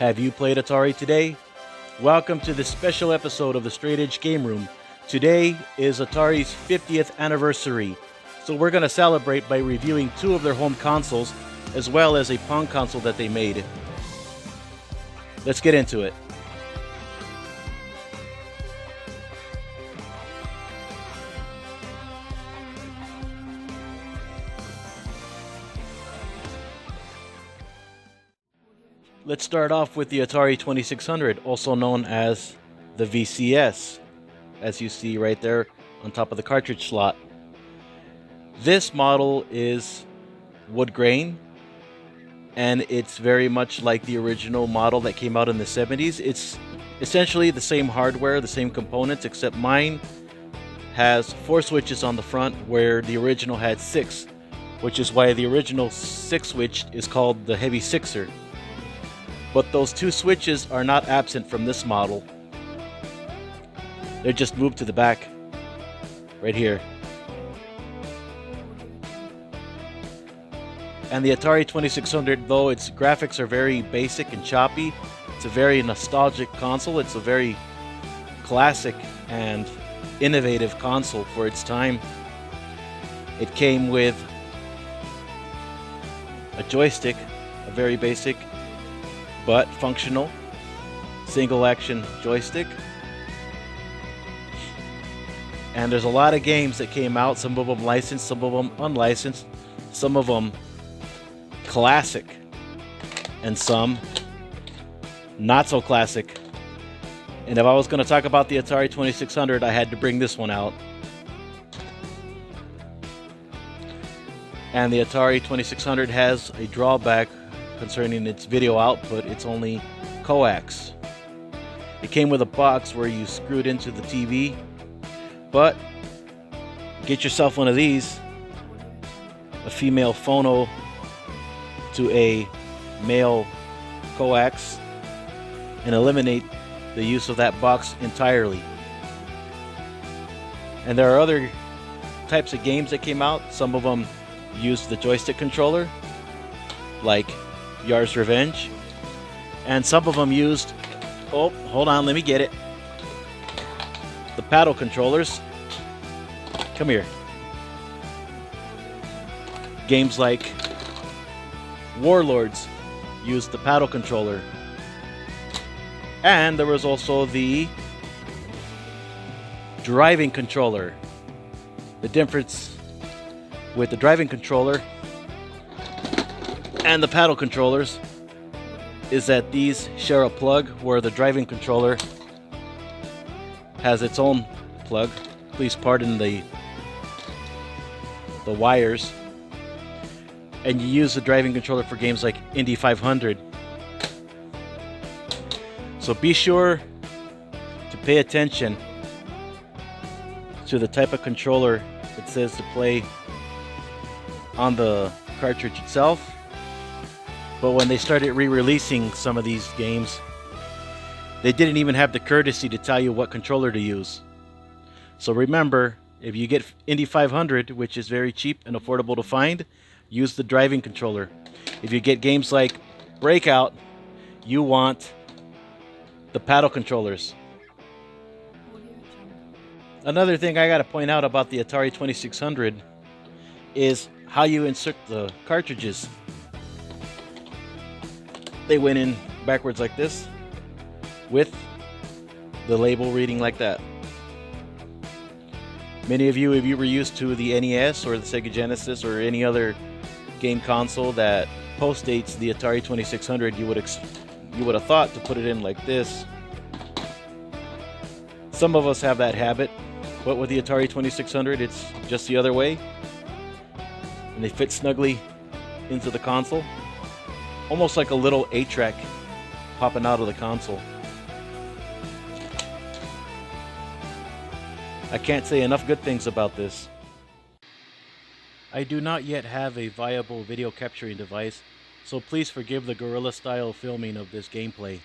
Have you played Atari today? Welcome to this special episode of the Straight Edge Game Room. Today is Atari's 50th anniversary, so we're going to celebrate by reviewing two of their home consoles, as well as a Pong console that they made. Let's get into it. Let's start off with the Atari 2600, also known as the VCS, as you see right there on top of the cartridge slot. This model is wood grain, and it's very much like the original model that came out in the 70s. It's essentially the same hardware, the same components, except mine has 4 switches on the front where the original had 6, which is why the original 6 switch is called the Heavy Sixer. But those 2 switches are not absent from this model. They're just moved to the back, right here. And the Atari 2600, though its graphics are very basic and choppy, it's a very nostalgic console. It's a very classic and innovative console for its time. It came with a joystick, a very basic but functional single action joystick. And there's a lot of games that came out, some of them licensed, some of them unlicensed, some of them classic, and some not so classic. And if I was going to talk about the Atari 2600, I had to bring this one out. And the Atari 2600 has a drawback concerning its video output. It's only coax. It came with a box where you screwed into the TV, but get yourself one of these, a female phono to a male coax, and eliminate the use of that box entirely. And there are other types of games that came out. Some of them used the joystick controller, like Yar's Revenge, and some of them used, oh, hold on, let me get it, the paddle controllers. Come here. Games like Warlords used the paddle controller. And there was also the driving controller. The difference with the driving controller and the paddle controllers is that these share a plug, where the driving controller has its own plug. Please pardon the wires. And you use the driving controller for games like Indy 500. So be sure to pay attention to the type of controller it says to play on the cartridge itself. But when they started re-releasing some of these games, they didn't even have the courtesy to tell you what controller to use. So remember, if you get Indy 500, which is very cheap and affordable to find, use the driving controller. If you get games like Breakout, you want the paddle controllers. Another thing I gotta point out about the Atari 2600 is how you insert the cartridges. They went in backwards like this, with the label reading like that. Many of you, if you were used to the NES or the Sega Genesis or any other game console that postdates the Atari 2600, you would have thought to put it in like this. Some of us have that habit, but with the Atari 2600, it's just the other way. And they fit snugly into the console, almost like a little 8-track popping out of the console. I can't say enough good things about this. I do not yet have a viable video capturing device, so please forgive the guerrilla style filming of this gameplay.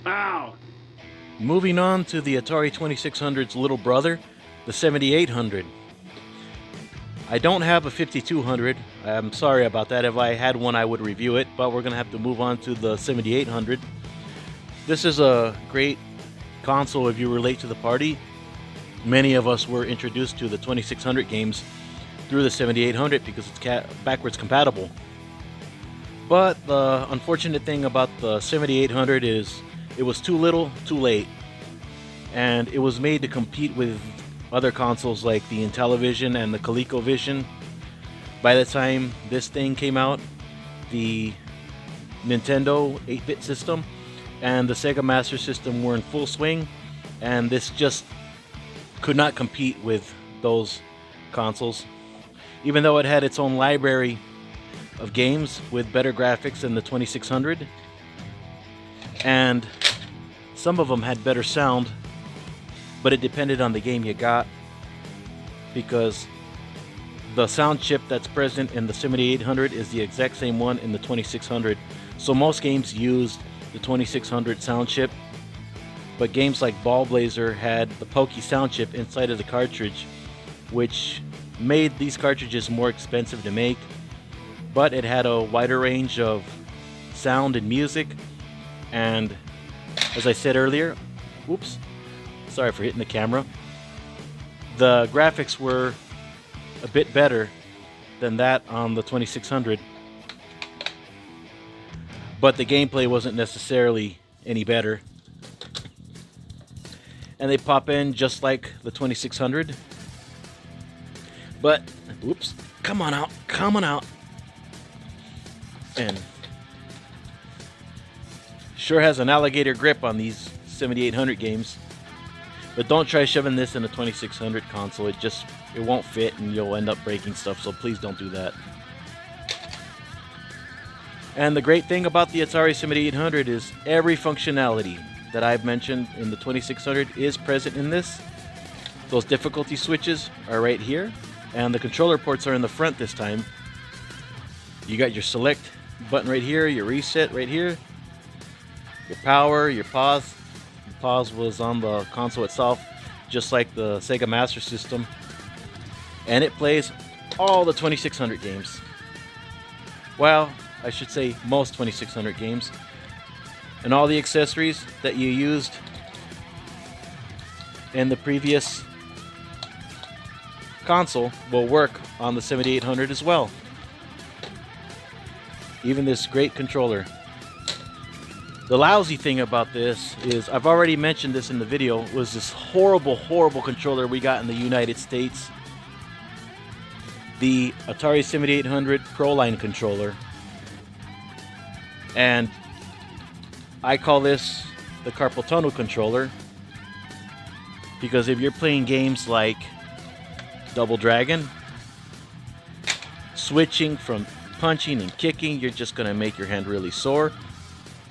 Ow! Moving on to the Atari 2600's little brother, the 7800. I don't have a 5200. I'm sorry about that. If I had one, I would review it, but we're going to have to move on to the 7800. This is a great console if you relate to the party. Many of us were introduced to the 2600 games through the 7800 because it's backwards compatible. But the unfortunate thing about the 7800 is it was too little, too late. And it was made to compete with other consoles like the Intellivision and the ColecoVision. By the time this thing came out, the Nintendo 8-bit system and the Sega Master System were in full swing, and this just could not compete with those consoles. Even though it had its own library of games with better graphics than the 2600, and some of them had better sound, but it depended on the game you got, because the sound chip that's present in the 7800 is the exact same one in the 2600. So most games used the 2600 sound chip, but games like Ball Blazer had the Pokey sound chip inside of the cartridge, which made these cartridges more expensive to make, but it had a wider range of sound and music. And as I said earlier, oops, sorry for hitting the camera, the graphics were a bit better than that on the 2600, but the gameplay wasn't necessarily any better. And they pop in just like the 2600, but oops, come on out, and sure has an alligator grip on these 7800 games. But don't try shoving this in a 2600 console. It won't fit and you'll end up breaking stuff, so please don't do that. And the great thing about the Atari 7800 is every functionality that I've mentioned in the 2600 is present in this. Those difficulty switches are right here, and the controller ports are in the front this time. You got your select button right here, your reset right here, your power, your pause. Pause was on the console itself, just like the Sega Master System, and it plays all the 2600 games. Well, I should say most 2600 games, and all the accessories that you used in the previous console will work on the 7800 as well. Even this great controller. The lousy thing about this is, I've already mentioned this in the video, was this horrible controller we got in the United States. The Atari 7800 Pro Line controller. And I call this the carpal tunnel controller, because if you're playing games like Double Dragon, switching from punching and kicking, you're just going to make your hand really sore.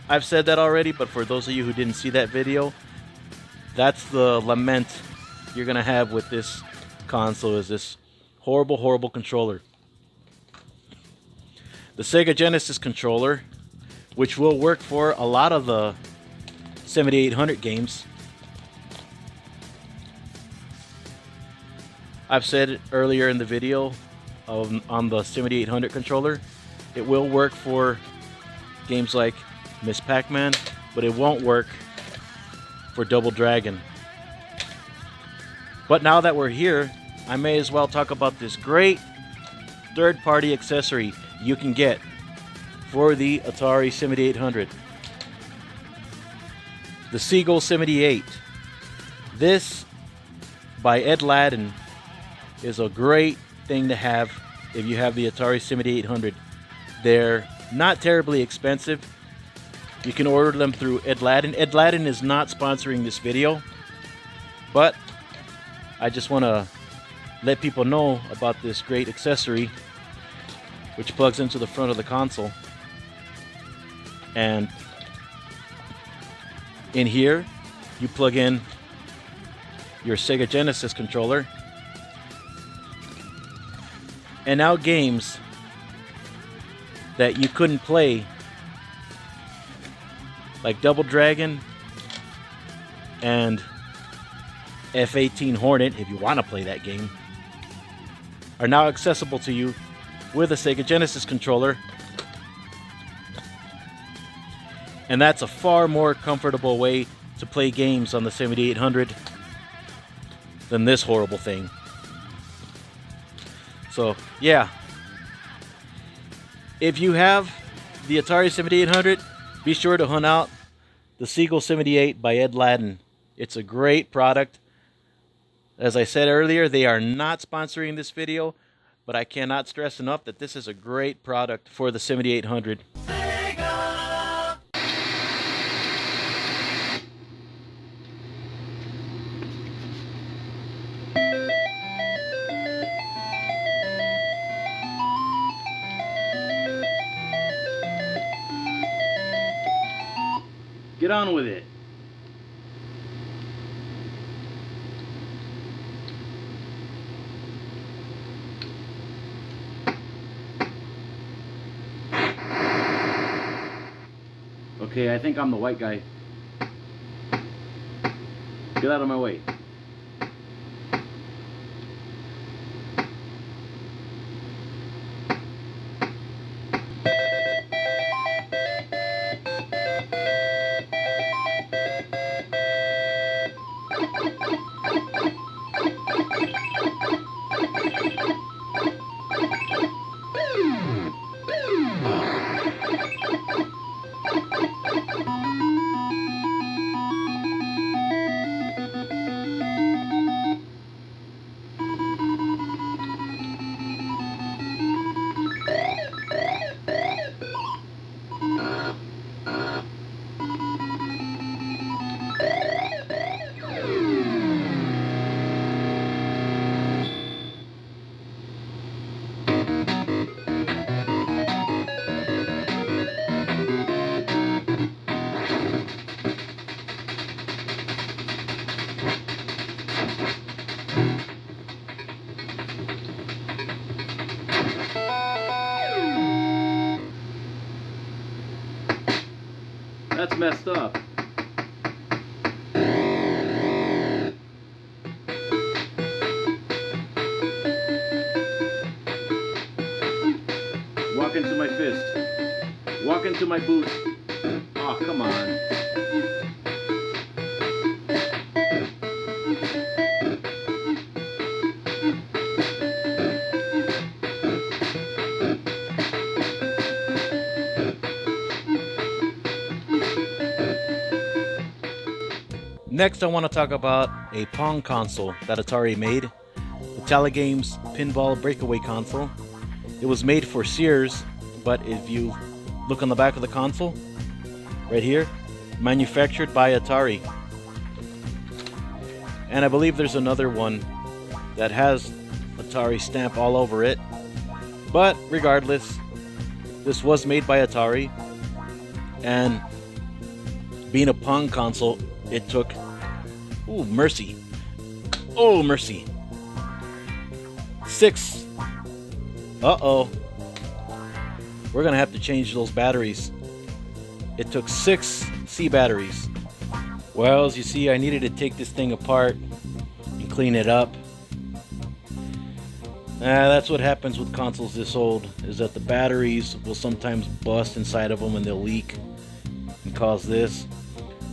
I've said that already, but for those of you who didn't see that video, that's the lament you're going to have with this console, is this horrible controller. The Sega Genesis controller, which will work for a lot of the 7800 games, I've said it earlier in the video on the 7800 controller, it will work for games like Miss Pac-Man, but it won't work for Double Dragon. But now that we're here, I may as well talk about this great third-party accessory you can get for the Atari 7800. The Seagull 78. This, by Ed Ladden, is a great thing to have if you have the Atari 7800. They're not terribly expensive. You can order them through Ed Ladden. Ed Ladden is not sponsoring this video, but I just want to let people know about this great accessory which plugs into the front of the console. And in here, you plug in your Sega Genesis controller, and now games that you couldn't play, like Double Dragon and F-18 Hornet, if you want to play that game, are now accessible to you with a Sega Genesis controller. And that's a far more comfortable way to play games on the 7800 than this horrible thing. So, yeah. If you have the Atari 7800, be sure to hunt out the Seagull 78 by Ed Ladden. It's a great product. As I said earlier, they are not sponsoring this video, but I cannot stress enough that this is a great product for the 7800. Get on with it. Okay, I think I'm the white guy. Get out of my way. That's messed up. Walk into my fist. Walk into my boot. Oh, come on. Next, I want to talk about a Pong console that Atari made, the Tele-Games Pinball Breakaway console. It was made for Sears, but if you look on the back of the console, right here, manufactured by Atari. And I believe there's another one that has Atari stamp all over it. But regardless, this was made by Atari, and being a Pong console, it took, oh mercy, 6. Uh-oh. We're gonna have to change those batteries. It took 6 C batteries. Well, as you see, I needed to take this thing apart and clean it up. That's what happens with consoles this old, is that the batteries will sometimes bust inside of them and they'll leak and cause this.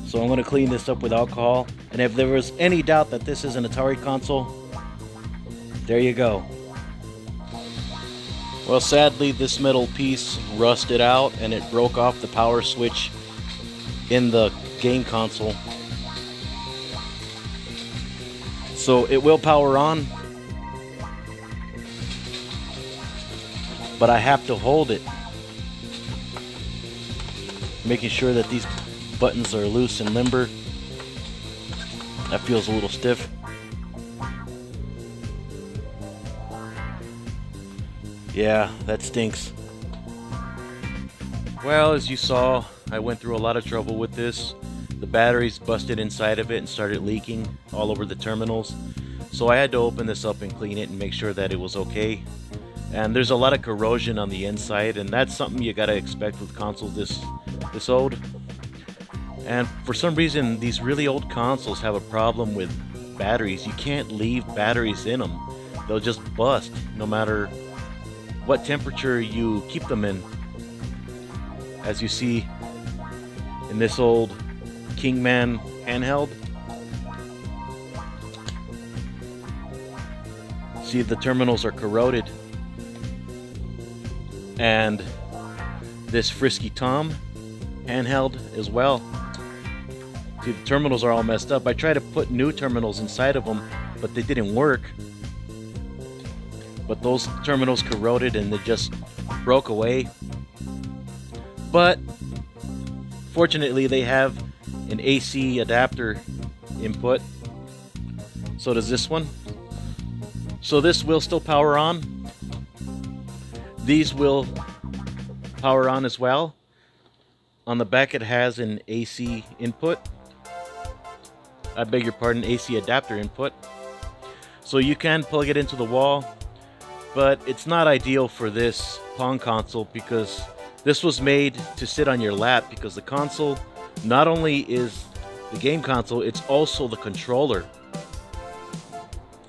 So I'm going to clean this up with alcohol. And if there was any doubt that this is an Atari console, there you go. Well, sadly, this metal piece rusted out and it broke off the power switch in the game console. So it will power on, but I have to hold it, making sure that these buttons are loose and limber. That feels a little stiff. Yeah, that stinks. Well, as you saw, I went through a lot of trouble with this. The batteries busted inside of it and started leaking all over the terminals. So I had to open this up and clean it and make sure that it was okay. And there's a lot of corrosion on the inside, and that's something you gotta expect with consoles this old. And for some reason, these really old consoles have a problem with batteries. You can't leave batteries in them. They'll just bust no matter what temperature you keep them in. As you see in this old Kingman handheld. See, the terminals are corroded. And this Frisky Tom handheld as well. See, the terminals are all messed up. I tried to put new terminals inside of them, but they didn't work. But those terminals corroded and they just broke away. But fortunately, they have an AC adapter input. So does this one. So this will still power on. These will power on as well. On the back it has an AC input. I beg your pardon, AC adapter input. So you can plug it into the wall, but it's not ideal for this Pong console because this was made to sit on your lap, because the console not only is the game console, it's also the controller.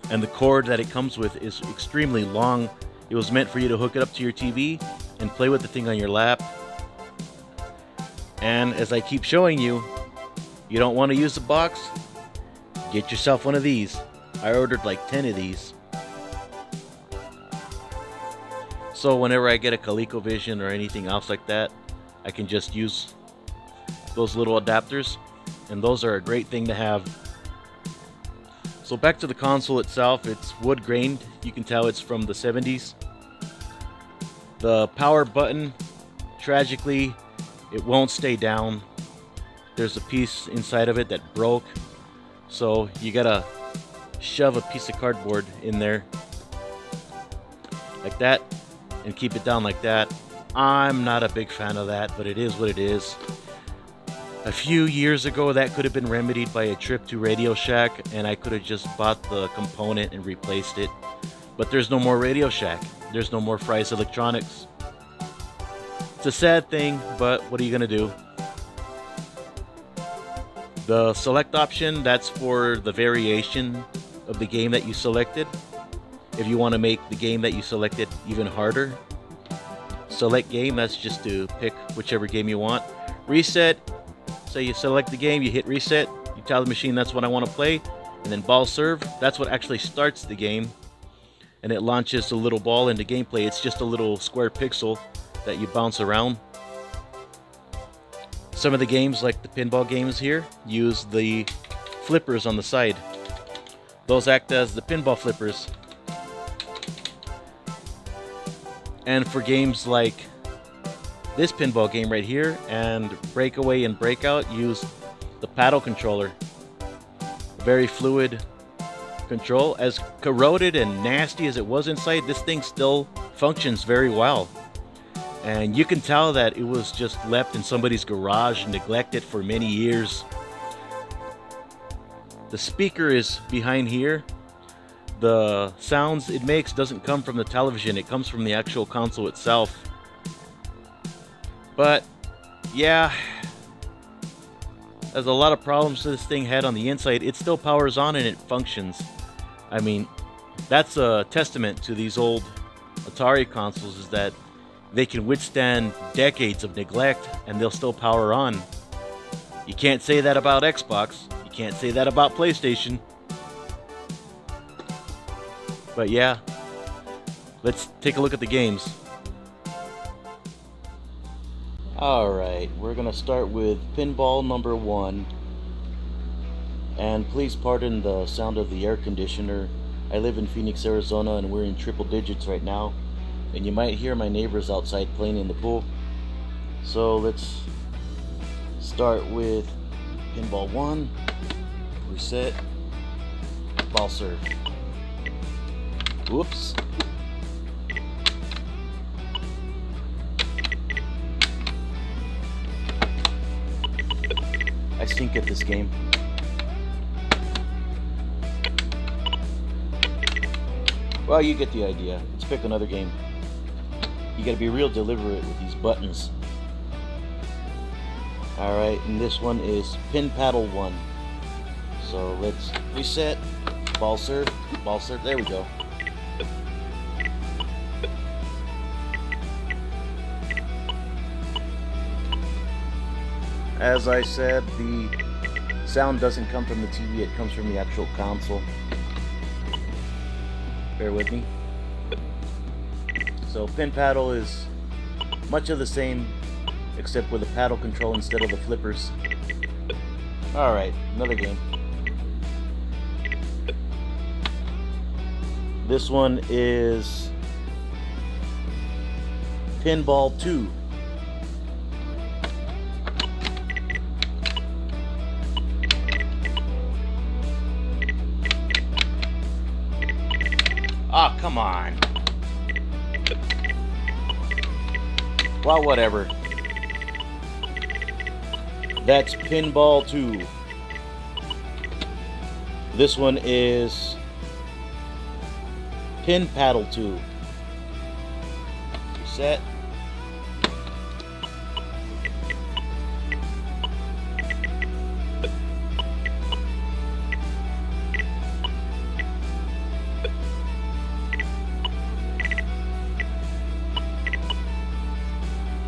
And the cord that it comes with is extremely long. It was meant for you to hook it up to your TV and play with the thing on your lap. And as I keep showing you, you don't want to use the box? Get yourself one of these. I ordered like 10 of these. So whenever I get a ColecoVision or anything else like that, I can just use those little adapters, and those are a great thing to have. So back to the console itself, it's wood grained. You can tell it's from the 70s. The power button, tragically, it won't stay down. There's a piece inside of it that broke, so you gotta shove a piece of cardboard in there like that and keep it down like that. I'm not a big fan of that, but it is what it is. A few years ago, that could have been remedied by a trip to Radio Shack, and I could have just bought the component and replaced it. But there's no more Radio Shack. There's no more Fry's Electronics. It's a sad thing, but what are you gonna do? The select option, that's for the variation of the game that you selected. If you want to make the game that you selected even harder. Select game, that's just to pick whichever game you want. Reset, say you select the game, you hit reset, you tell the machine that's what I want to play, and then ball serve, that's what actually starts the game. And it launches a little ball into gameplay. It's just a little square pixel that you bounce around. Some of the games, like the pinball games here, use the flippers on the side. Those act as the pinball flippers. And for games like this pinball game right here and Breakaway and Breakout, use the paddle controller. Very fluid control. As corroded and nasty as it was inside, this thing still functions very well. And you can tell that it was just left in somebody's garage and neglected for many years. The speaker is behind here. The sounds it makes doesn't come from the television, it comes from the actual console itself. But yeah, there's a lot of problems this thing had on the inside. It still powers on and it functions. I mean, That's a testament to these old Atari consoles, is that they can withstand decades of neglect and they'll still power on. You can't say that about Xbox. You can't say that about PlayStation. But yeah, let's take a look at the games. Alright, we're gonna start with pinball number 1. And please pardon the sound of the air conditioner. I live in Phoenix, Arizona, and we're in triple digits right now. And you might hear my neighbors outside playing in the pool. So let's start with pinball 1. Reset. Ball serve. Whoops. I stink at this game. Well, you get the idea. Let's pick another game. You gotta be real deliberate with these buttons. Alright, and this one is pin paddle 1. So let's reset. Ball serve. Ball serve. There we go. As I said, the sound doesn't come from the TV, it comes from the actual console. Bear with me. So pin paddle is much of the same, except with a paddle control instead of the flippers. Alright, another game. This one is Pinball 2. Ah, come on. Well, whatever. That's Pinball 2. This one is Pin Paddle 2. Reset.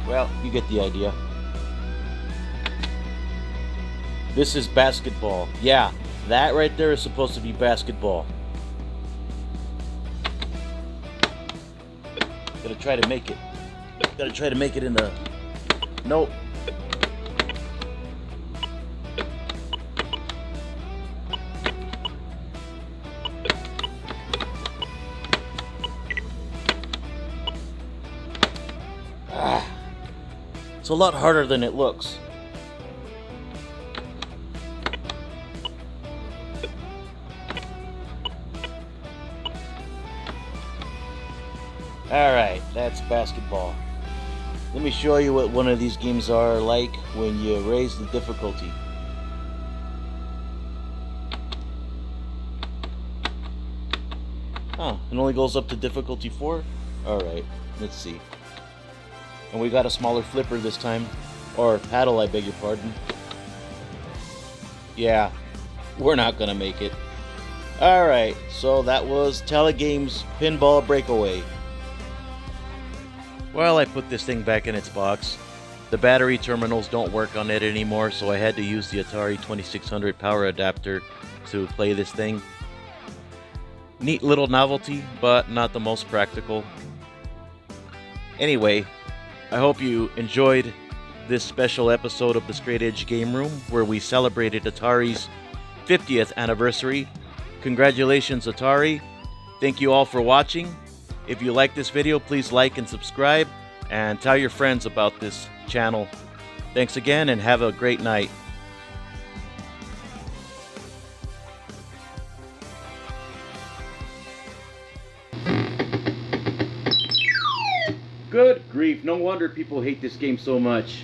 Well, you get the idea. This is basketball. Yeah, that right there is supposed to be basketball. Gotta try to make it. Gotta try to make it in the... Nope. It's a lot harder than it looks. Alright, that's basketball. Let me show you what one of these games are like when you raise the difficulty. Oh, it only goes up to difficulty 4? Alright, let's see. And we got a smaller flipper this time. Or paddle, I beg your pardon. Yeah, we're not gonna make it. Alright, so that was Tele-Games Pinball Breakaway. Well, I put this thing back in its box. The battery terminals don't work on it anymore, so I had to use the ATARI 2600 power adapter to play this thing. Neat little novelty, but not the most practical. Anyway, I hope you enjoyed this special episode of the Straight Edge Game Room, where we celebrated Atari's 50th anniversary. Congratulations, Atari. Thank you all for watching. If you like this video, please like and subscribe, and tell your friends about this channel. Thanks again, and have a great night. Good grief, no wonder people hate this game so much.